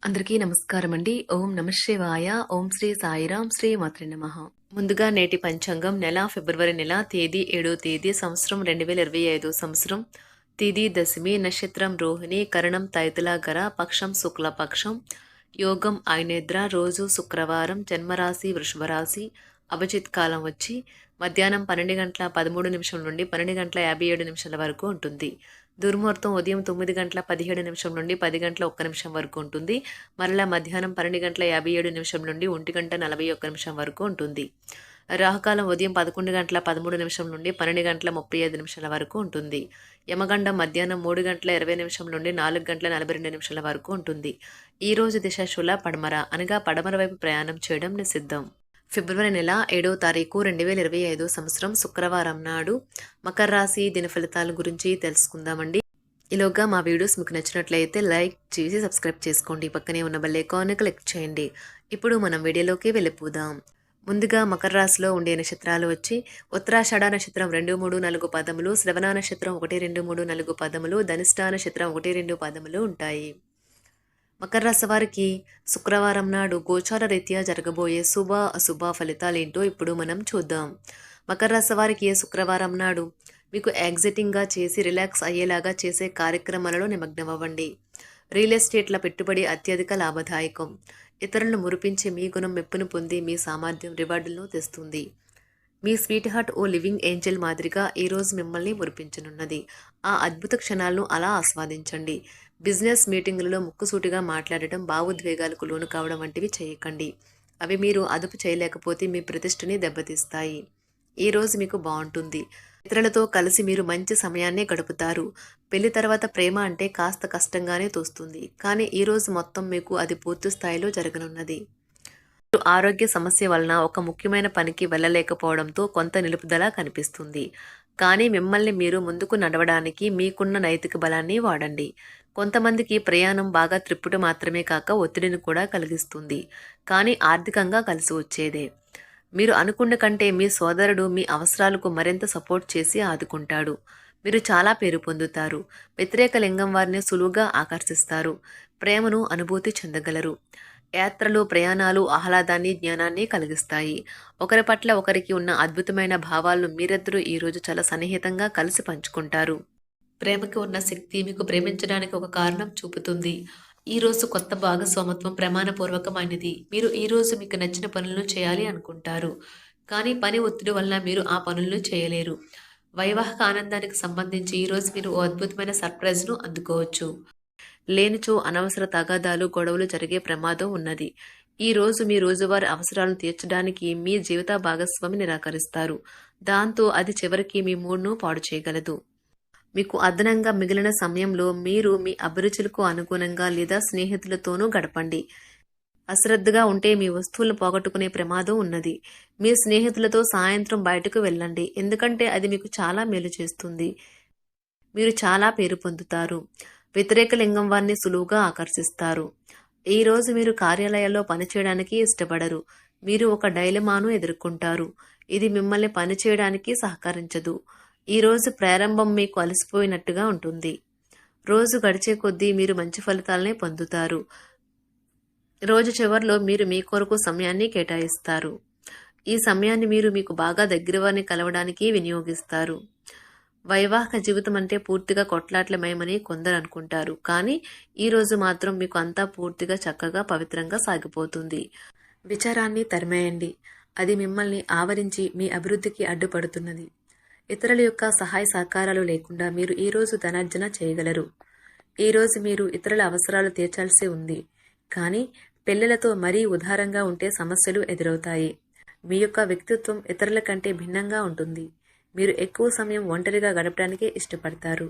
అందరికీ నమస్కారం అండి. ఓం నమః శివాయ. ఓం శ్రీ సాయిరాం. శ్రీ మాత్రే నమః. ముందుగా నేటి పంచాంగం నెల ఫిబ్రవరి నెల తేదీ 7వ తేదీ సంవత్సరం 2025 సంవత్సరం తిథి దశమి నక్షత్రం రోహిణి కరణం తైతులాగర పక్షం శుక్లపక్షం యోగం ఐనేద్ర రోజు శుక్రవారం జన్మరాశి వృషభ రాశి అభిజిత్ కాలం వచ్చి మధ్యాహ్నం 12 గంటల 13 నిమిషం నుండి 12 గంటల 57 నిమిషాల వరకు ఉంటుంది. దుర్ముహూర్తం ఉదయం 9 గంటల 17 నిమిషం నుండి 10 గంటల 1 నిమిషం వరకు ఉంటుంది. మరలా మధ్యాహ్నం 12 గంటల 57 నిమిషం నుండి 1 గంట 41 నిమిషం వరకు ఉంటుంది. రాహుకాలం ఉదయం 11 గంటల 13 నిమిషం నుండి 12 గంటల 35 నిమిషాల వరకు ఉంటుంది. యమగండం మధ్యాహ్నం 3 గంటల 20 నిమిషం నుండి 4 గంటల 42 నిమిషాల వరకు ఉంటుంది. ఈ రోజు దిశ శూల పడమర అనగా పడమర వైపు ప్రయాణం చేయడం నిషిద్ధం. ఫిబ్రవరి నెల 7వ తారీఖు 2025 సంవత్సరం శుక్రవారం నాడు మకర రాశి దిన ఫలితాల గురించి తెలుసుకుందామండి. ఈలోగా మా వీడియోస్ మీకు నచ్చినట్లయితే లైక్ చేసి సబ్స్క్రైబ్ చేసుకోండి. పక్కనే ఉన్న బెల్ ఐకాన్ని క్లిక్ చేయండి. ఇప్పుడు మనం వీడియోలోకి వెళ్ళిపోదాం. ముందుగా మకర రాశిలో ఉండే నక్షత్రాలు వచ్చి ఉత్తరాషాఢ నక్షత్రం 2, 3, 4 పదములు, శ్రవణ నక్షత్రం 1, 2, 3, 4 పదములు, ధనిష్ఠ నక్షత్రం 1, 2 పదములు ఉంటాయి. మకర రాశి వారికి శుక్రవారం నాడు గోచార రీత్యా జరగబోయే శుభ అశుభ ఫలితాలేంటో ఇప్పుడు మనం చూద్దాం. మకర రాశి వారికి శుక్రవారం నాడు మీకు ఎగ్జిటింగ్గా చేసి రిలాక్స్ అయ్యేలాగా చేసే కార్యక్రమాలలో నిమగ్నమవ్వండి. రియల్ ఎస్టేట్ల పెట్టుబడి అత్యధిక లాభదాయకం. ఇతరులను మురిపించి మీ గుణం మెప్పును పొంది మీ సామర్థ్యం రివార్డులను తెస్తుంది. మీ స్వీట్ హార్ట్ ఓ లివింగ్ ఏంజల్ మాదిరిగా ఈరోజు మిమ్మల్ని మురిపించనున్నది. ఆ అద్భుత క్షణాలను అలా ఆస్వాదించండి. బిజినెస్ మీటింగులలో ముక్కుసూటిగా మాట్లాడటం, భావోద్వేగాలకు లోను కావడం వంటివి చేయకండి. అవి మీరు అదుపు చేయలేకపోతే మీ ప్రతిష్టని దెబ్బతీస్తాయి. ఈరోజు మీకు బాగుంటుంది. ఇతరులతో కలిసి మీరు మంచి సమయాన్నే గడుపుతారు. పెళ్లి తర్వాత ప్రేమ అంటే కాస్త కష్టంగానే తోస్తుంది, కానీ ఈరోజు మొత్తం మీకు అది పూర్తి స్థాయిలో జరగనున్నది. ఆరోగ్య సమస్య వలన ఒక ముఖ్యమైన పనికి వెళ్ళలేకపోవడంతో కొంత నిలుపుదల కనిపిస్తుంది, కానీ మిమ్మల్ని మీరు ముందుకు నడవడానికి మీకున్న నైతిక బలాన్ని వాడండి. కొంతమందికి ప్రయాణం బాగా త్రిప్పుట మాత్రమే కాక ఒత్తిడిని కూడా కలిగిస్తుంది, కానీ ఆర్థికంగా కలిసి వచ్చేదే. మీరు అనుకున్న కంటే మీ సోదరుడు మీ అవసరాలకు మరింత సపోర్ట్ చేసి ఆదుకుంటాడు. మీరు చాలా పేరు పొందుతారు. వ్యతిరేక లింగం వారిని సులువుగా ఆకర్షిస్తారు. ప్రేమను అనుభూతి చెందగలరు. యాత్రలు, ప్రయాణాలు ఆహ్లాదాన్ని, జ్ఞానాన్ని కలిగిస్తాయి. ఒకరి పట్ల ఒకరికి ఉన్న అద్భుతమైన భావాలను మీరిద్దరూ ఈరోజు చాలా సన్నిహితంగా కలిసి పంచుకుంటారు. ప్రేమకి ఉన్న శక్తి మీకు ప్రేమించడానికి ఒక కారణం చూపుతుంది. ఈరోజు కొత్త భాగస్వామత్వం ప్రమాణపూర్వకమైనది. మీరు ఈరోజు మీకు నచ్చిన పనులను చేయాలి అనుకుంటారు, కానీ పని ఒత్తిడి వల్ల మీరు ఆ పనులను చేయలేరు. వైవాహిక ఆనందానికి సంబంధించి ఈరోజు మీరు ఓ అద్భుతమైన సర్ప్రైజ్ను అందుకోవచ్చు. లేనిచో అనవసర తగాదాలు, గొడవలు జరిగే ప్రమాదం ఉన్నది. ఈ రోజు మీ రోజువారీ అవసరాలను తీర్చడానికి మీ జీవిత భాగస్వామి నిరాకరిస్తారు. దాంతో అది చివరికి మీ మూడ్ను పాడు చేయగలదు. మీకు అదనంగా మిగిలిన సమయంలో మీరు మీ అభిరుచులకు అనుగుణంగా లేదా స్నేహితులతోనూ గడపండి. అశ్రద్ధగా ఉంటే మీ వస్తువులను పోగొట్టుకునే ప్రమాదం ఉన్నది. మీ స్నేహితులతో సాయంత్రం బయటకు వెళ్ళండి, ఎందుకంటే అది మీకు చాలా మేలు చేస్తుంది. మీరు చాలా పేరు పొందుతారు. వ్యతిరేక లింగం వారిని సులువుగా ఆకర్షిస్తారు. ఈ రోజు మీరు కార్యాలయాల్లో పనిచేయడానికి ఇష్టపడరు. మీరు ఒక డైలమాను ఎదుర్కొంటారు. ఇది మిమ్మల్ని పనిచేయడానికి సహకరించదు. ఈ రోజు ప్రారంభం మీకు అలసిపోయినట్టుగా ఉంటుంది. రోజు గడిచే కొద్దీ మీరు మంచి ఫలితాలనే పొందుతారు. రోజు చివరిలో మీరు మీ కొరకు సమయాన్ని కేటాయిస్తారు. ఈ సమయాన్ని మీరు మీకు బాగా దగ్గర వారిని కలవడానికి వినియోగిస్తారు. వైవాహిక జీవితం అంటే పూర్తిగా కొట్లాట్లమయమని కొందరు అనుకుంటారు, కానీ ఈ రోజు మాత్రం మీకు అంతా పూర్తిగా చక్కగా పవిత్రంగా సాగిపోతుంది. విచారాన్ని తరిమేయండి. అది మిమ్మల్ని ఆవరించి మీ అభివృద్ధికి అడ్డుపడుతున్నది. ఇతరుల యొక్క సహాయ సహకారాలు లేకుండా మీరు ఈరోజు ధనార్జన చేయగలరు. ఈరోజు మీరు ఇతరుల అవసరాలు తీర్చాల్సి ఉంది, కానీ పెళ్లిలతో మరీ ఉదారంగా ఉంటే సమస్యలు ఎదురవుతాయి. మీ యొక్క వ్యక్తిత్వం ఇతరుల కంటే భిన్నంగా ఉంటుంది. మీరు ఎక్కువ సమయం ఒంటరిగా గడపడానికే ఇష్టపడతారు.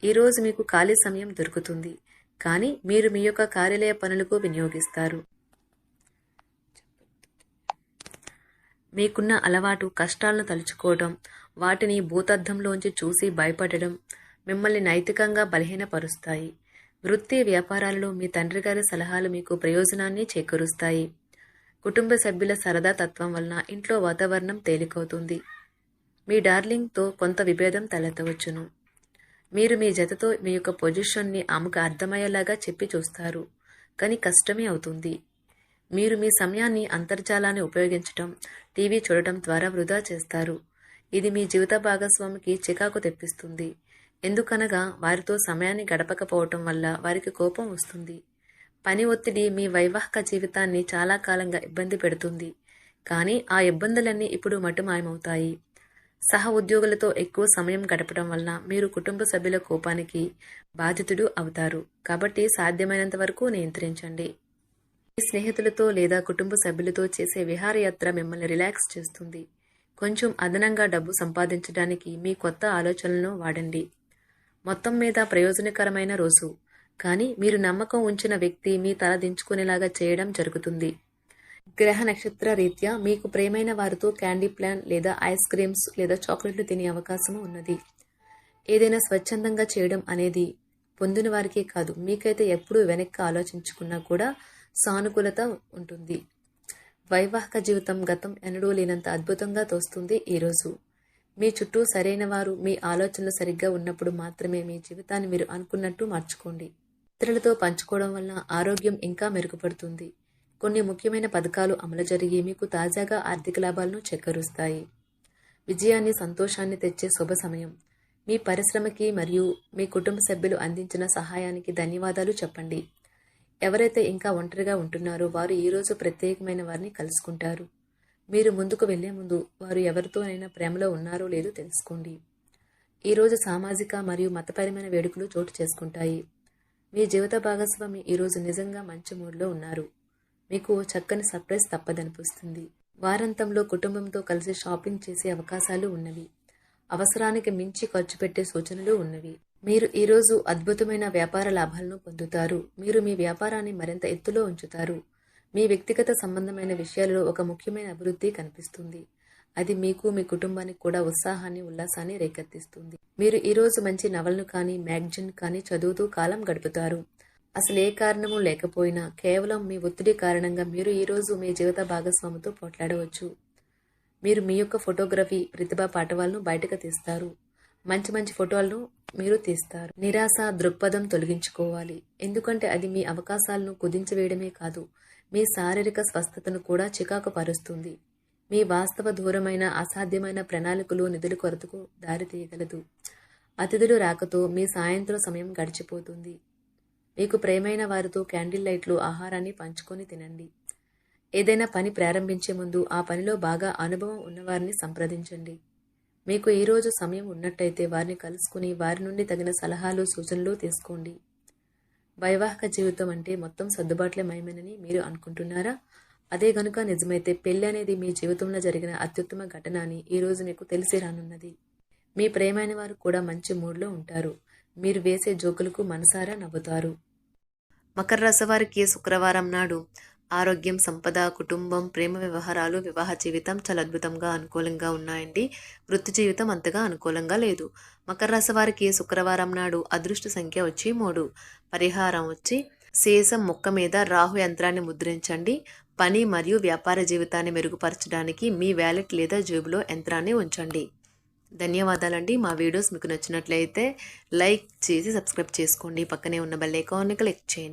ఈరోజు మీకు ఖాళీ సమయం దొరుకుతుంది, కానీ మీరు మీ యొక్క కార్యాలయ పనులకు వినియోగిస్తారు. మీకున్న అలవాటు కష్టాలను తలుచుకోవడం, వాటిని భూతద్దంలోంచి చూసి భయపడడం మిమ్మల్ని నైతికంగా బలహీనపరుస్తాయి. వృత్తి వ్యాపారాలలో మీ తండ్రి గారి సలహాలు మీకు ప్రయోజనాన్ని చేకూరుస్తాయి. కుటుంబ సభ్యుల సరదా తత్వం వలన ఇంట్లో వాతావరణం తేలికవుతుంది. మీ డార్లింగ్తో కొంత విభేదం తలెత్తవచ్చును. మీరు మీ జతతో మీ యొక్క పొజిషన్ని ఆమెకు అర్థమయ్యేలాగా చెప్పి చూస్తారు, కానీ కష్టమే అవుతుంది. మీరు మీ సమయాన్ని అంతర్జాలాన్ని ఉపయోగించటం, టీవీ చూడటం ద్వారా వృధా చేస్తారు. ఇది మీ జీవిత భాగస్వామికి చికాకు తెప్పిస్తుంది. ఎందుకనగా వారితో సమయాన్ని గడపకపోవటం వల్ల వారికి కోపం వస్తుంది. పని ఒత్తిడి మీ వైవాహిక జీవితాన్ని చాలా కాలంగా ఇబ్బంది పెడుతుంది. కానీ ఆ ఇబ్బందులన్నీ ఇప్పుడు మటుమాయమవుతాయి. సహ ఉద్యోగులతో ఎక్కువ సమయం గడపడం వల్ల మీరు కుటుంబ సభ్యుల కోపానికి బాధితుడు అవుతారు. కాబట్టి సాధ్యమైనంత వరకు నియంత్రించండి. మీ స్నేహితులతో లేదా కుటుంబ సభ్యులతో చేసే విహారయాత్ర మిమ్మల్ని రిలాక్స్ చేస్తుంది. కొంచెం అదనంగా డబ్బు సంపాదించడానికి మీ కొత్త ఆలోచనలను వాడండి. మొత్తం మీద ప్రయోజనకరమైన రోజు. కానీ మీరు నమ్మకం ఉంచిన వ్యక్తి మీ తల దించుకునేలాగా చేయడం జరుగుతుంది. గ్రహ నక్షత్ర రీత్యా మీకు ప్రేమైన వారితో క్యాండీ ప్లాన్ లేదా ఐస్ క్రీమ్స్ లేదా చాక్లెట్లు తినే అవకాశం ఉన్నది. ఏదైనా స్వచ్ఛందంగా చేయడం అనేది పొందిన వారికే కాదు, మీకైతే ఎప్పుడూ వెనక్కి ఆలోచించుకున్నా కూడా సానుకూలత ఉంటుంది. వైవాహిక జీవితం గతం ఎన్నడూ లేనంత అద్భుతంగా తోస్తుంది ఈరోజు. మీ చుట్టూ సరైన వారు, మీ ఆలోచనలు సరిగ్గా ఉన్నప్పుడు మాత్రమే మీ జీవితాన్ని మీరు అనుకున్నట్టు మార్చుకోండి. ఇతరులతో పంచుకోవడం వల్ల ఆరోగ్యం ఇంకా మెరుగుపడుతుంది. కొన్ని ముఖ్యమైన పథకాలు అమలు జరిగి మీకు తాజాగా ఆర్థిక లాభాలను చేకూరుస్తాయి. విజయాన్ని, సంతోషాన్ని తెచ్చే శుభ సమయం. మీ పరిశ్రమకి మరియు మీ కుటుంబ సభ్యులు అందించిన సహాయానికి ధన్యవాదాలు చెప్పండి. ఎవరైతే ఇంకా ఒంటరిగా ఉంటున్నారో వారు ఈరోజు ప్రత్యేకమైన వారిని కలుసుకుంటారు. మీరు ముందుకు వెళ్లే ముందు వారు ఎవరితోనైనా ప్రేమలో ఉన్నారో లేదో తెలుసుకోండి. ఈరోజు సామాజిక మరియు మతపరమైన వేడుకలు చోటు చేసుకుంటాయి. మీ జీవిత భాగస్వామి ఈరోజు నిజంగా మంచి మూడ్లో ఉన్నారు. మీకు చక్కని సర్ప్రైజ్ తప్పదనిపిస్తుంది. వారాంతంలో కుటుంబంతో కలిసి షాపింగ్ చేసే అవకాశాలు ఉన్నవి. అవసరానికి మించి ఖర్చు పెట్టే సూచనలు ఉన్నవి. మీరు ఈరోజు అద్భుతమైన వ్యాపార లాభాలను పొందుతారు. మీరు మీ వ్యాపారాన్ని మరింత ఎత్తులో ఉంచుతారు. మీ వ్యక్తిగత సంబంధమైన విషయాలలో ఒక ముఖ్యమైన అభివృద్ధి కనిపిస్తుంది. అది మీకు, మీ కుటుంబానికి కూడా ఉత్సాహాన్ని, ఉల్లాసాన్ని రేకెత్తిస్తుంది. మీరు ఈరోజు మంచి నవలను కానీ, మ్యాగజైన్ కానీ చదువుతూ కాలం గడుపుతారు. అసలు ఏ కారణము లేకపోయినా కేవలం మీ ఒత్తిడి కారణంగా మీరు ఈరోజు మీ జీవిత భాగస్వామితో పోట్లాడవచ్చు. మీరు మీ యొక్క ఫోటోగ్రఫీ ప్రతిభా పాఠవాలను బయటకు తీస్తారు. మంచి ఫోటోలను మీరు తీస్తారు. నిరాశ దృక్పథం తొలగించుకోవాలి. ఎందుకంటే అది మీ అవకాశాలను కుదించివేయడమే కాదు, మీ శారీరక స్వస్థతను కూడా చికాకు పరుస్తుంది. మీ వాస్తవ దూరమైన అసాధ్యమైన ప్రణాళికలు నిధుల కొరతకు దారితీయగలదు. అతిథులు రాకతో మీ సాయంత్రం సమయం గడిచిపోతుంది. మీకు ప్రేమైన వారితో క్యాండిల్ లైట్లు, ఆహారాన్ని పంచుకొని తినండి. ఏదైనా పని ప్రారంభించే ముందు ఆ పనిలో బాగా అనుభవం ఉన్నవారిని సంప్రదించండి. మీకు ఈరోజు సమయం ఉన్నట్టయితే వారిని కలుసుకుని వారి నుండి తగిన సలహాలు, సూచనలు తీసుకోండి. వైవాహిక జీవితం అంటే మొత్తం సర్దుబాట్లే మయమేనని మీరు అనుకుంటున్నారా? అదే గనుక నిజమైతే పెళ్లి అనేది మీ జీవితంలో జరిగిన అత్యుత్తమ ఘటన అని ఈరోజు మీకు తెలిసి రానున్నది. మీ ప్రేమైన వారు కూడా మంచి మూడ్లో ఉంటారు. మీరు వేసే జోకులకు మనసారా నవ్వుతారు. మకర రాశి వారికి శుక్రవారం నాడు ఆరోగ్యం, సంపద, కుటుంబం, ప్రేమ వ్యవహారాలు, వివాహ జీవితం చాలా అద్భుతంగా అనుకూలంగా ఉన్నాయండి. వృత్తి జీవితం అంతగా అనుకూలంగా లేదు. మకర రాశి వారికి శుక్రవారం నాడు అదృష్ట సంఖ్య వచ్చి 3. పరిహారం వచ్చి శేషం మొక్క మీద రాహు యంత్రాన్ని ముద్రించండి. పని మరియు వ్యాపార జీవితాన్ని మెరుగుపరచడానికి మీ వ్యాలెట్ లేదా జేబులో యంత్రాన్ని ఉంచండి. ధన్యవాదాలండి. మా వీడియోస్ మీకు నచ్చినట్లయితే లైక్ చేసి సబ్స్క్రైబ్ చేసుకోండి. పక్కనే ఉన్న బెల్ ఐకాన్ని క్లిక్ చేయండి.